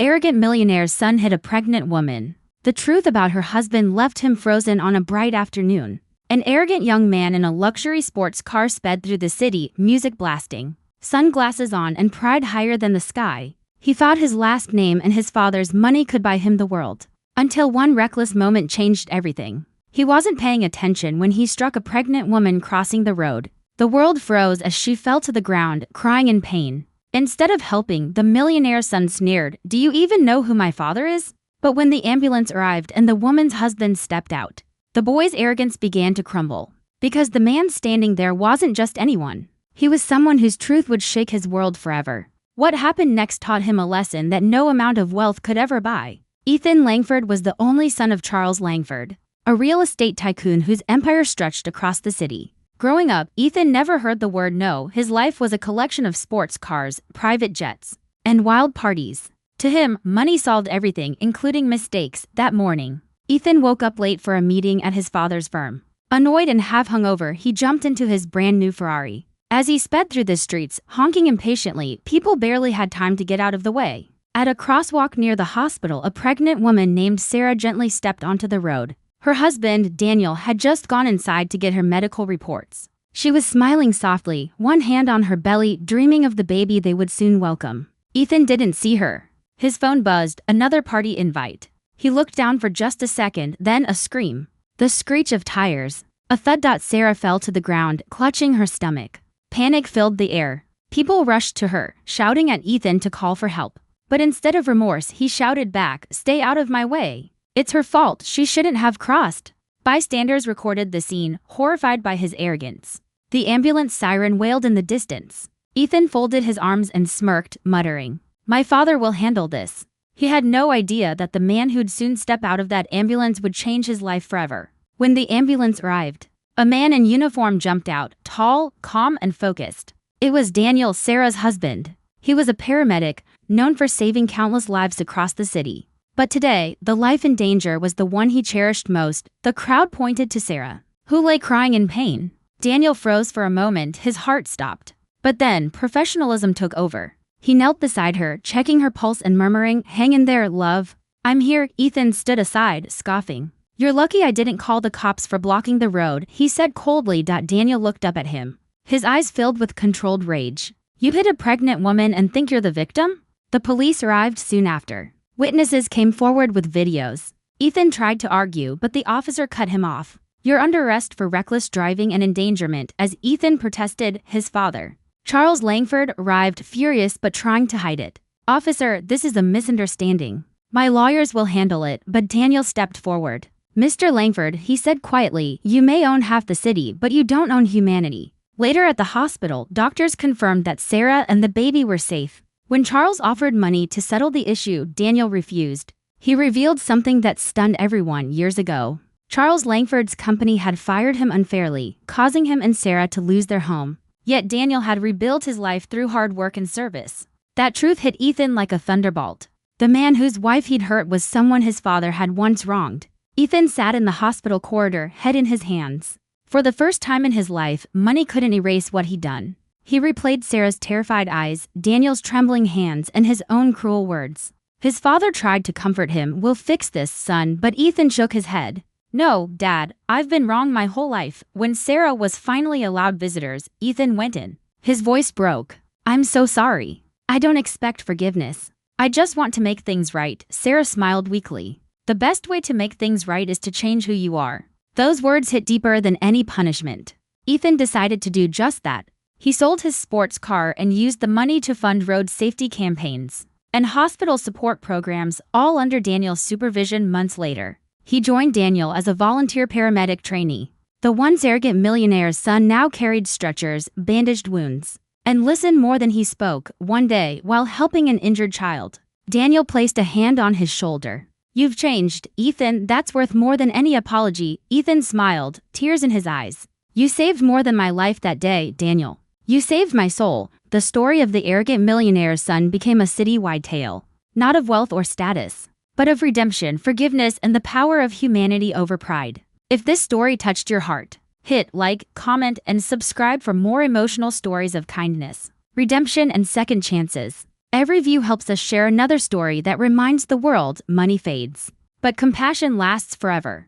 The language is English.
arrogant millionaire's son hit a pregnant woman. The truth about her husband left him frozen on a bright afternoon. An arrogant young man in a luxury sports car sped through the city, music blasting, sunglasses on and pride higher than the sky. He thought his last name and his father's money could buy him the world. Until one reckless moment changed everything. He wasn't paying attention when he struck a pregnant woman crossing the road. The world froze as she fell to the ground, crying in pain. Instead of helping, the millionaire's son sneered, "Do you even know who my father is?" But when the ambulance arrived and the woman's husband stepped out, the boy's arrogance began to crumble. Because the man standing there wasn't just anyone. He was someone whose truth would shake his world forever. What happened next taught him a lesson that no amount of wealth could ever buy. Ethan Langford was the only son of Charles Langford, a real estate tycoon whose empire stretched across the city. Growing up, Ethan never heard the word no. His life was a collection of sports cars, private jets, and wild parties. To him, money solved everything, including mistakes. That morning, Ethan woke up late for a meeting at his father's firm. Annoyed and half hungover, he jumped into his brand new Ferrari. As he sped through the streets, honking impatiently, people barely had time to get out of the way. At a crosswalk near the hospital, a pregnant woman named Sarah gently stepped onto the road. Her husband, Daniel, had just gone inside to get her medical reports. She was smiling softly, one hand on her belly, dreaming of the baby they would soon welcome. Ethan didn't see her. His phone buzzed, another party invite. He looked down for just a second, then a scream. The screech of tires. A thud. Sarah fell to the ground, clutching her stomach. Panic filled the air. People rushed to her, shouting at Ethan to call for help. But instead of remorse, he shouted back, "Stay out of my way. It's her fault, she shouldn't have crossed." Bystanders recorded the scene, horrified by his arrogance. The ambulance siren wailed in the distance. Ethan folded his arms and smirked, muttering, "My father will handle this." He had no idea that the man who'd soon step out of that ambulance would change his life forever. When the ambulance arrived, a man in uniform jumped out, tall, calm, and focused. It was Daniel, Sarah's husband. He was a paramedic, known for saving countless lives across the city. But today, the life in danger was the one he cherished most. The crowd pointed to Sarah, who lay crying in pain. Daniel froze for a moment, his heart stopped. But then, professionalism took over. He knelt beside her, checking her pulse and murmuring, "Hang in there, love. I'm here." Ethan stood aside, scoffing. "You're lucky I didn't call the cops for blocking the road," he said coldly. Daniel looked up at him, his eyes filled with controlled rage. "You hit a pregnant woman and think you're the victim?" The police arrived soon after. Witnesses came forward with videos. Ethan tried to argue, but the officer cut him off. "You're under arrest for reckless driving and endangerment," as Ethan protested. His father, Charles Langford, arrived, furious but trying to hide it. "Officer, this is a misunderstanding. My lawyers will handle it." But Daniel stepped forward. "Mr. Langford," he said quietly, "you may own half the city, but you don't own humanity." Later at the hospital, doctors confirmed that Sarah and the baby were safe. When Charles offered money to settle the issue, Daniel refused. He revealed something that stunned everyone. Years ago, Charles Langford's company had fired him unfairly, causing him and Sarah to lose their home. Yet Daniel had rebuilt his life through hard work and service. That truth hit Ethan like a thunderbolt. The man whose wife he'd hurt was someone his father had once wronged. Ethan sat in the hospital corridor, head in his hands. For the first time in his life, money couldn't erase what he'd done. He replayed Sarah's terrified eyes, Daniel's trembling hands, and his own cruel words. His father tried to comfort him. "We'll fix this, son," but Ethan shook his head. "No, Dad, I've been wrong my whole life." When Sarah was finally allowed visitors, Ethan went in. His voice broke. "I'm so sorry. I don't expect forgiveness. I just want to make things right." Sarah smiled weakly. "The best way to make things right is to change who you are." Those words hit deeper than any punishment. Ethan decided to do just that. He sold his sports car and used the money to fund road safety campaigns and hospital support programs, all under Daniel's supervision. Months later, he joined Daniel as a volunteer paramedic trainee. The once arrogant millionaire's son now carried stretchers, bandaged wounds, and listened more than he spoke. One day, while helping an injured child, Daniel placed a hand on his shoulder. "You've changed, Ethan. That's worth more than any apology." Ethan smiled, tears in his eyes. "You saved more than my life that day, Daniel. You saved my soul." The story of the arrogant millionaire's son became a citywide tale, not of wealth or status, but of redemption, forgiveness, and the power of humanity over pride. If this story touched your heart, hit like, comment, and subscribe for more emotional stories of kindness, redemption, and second chances. Every view helps us share another story that reminds the world money fades, but compassion lasts forever.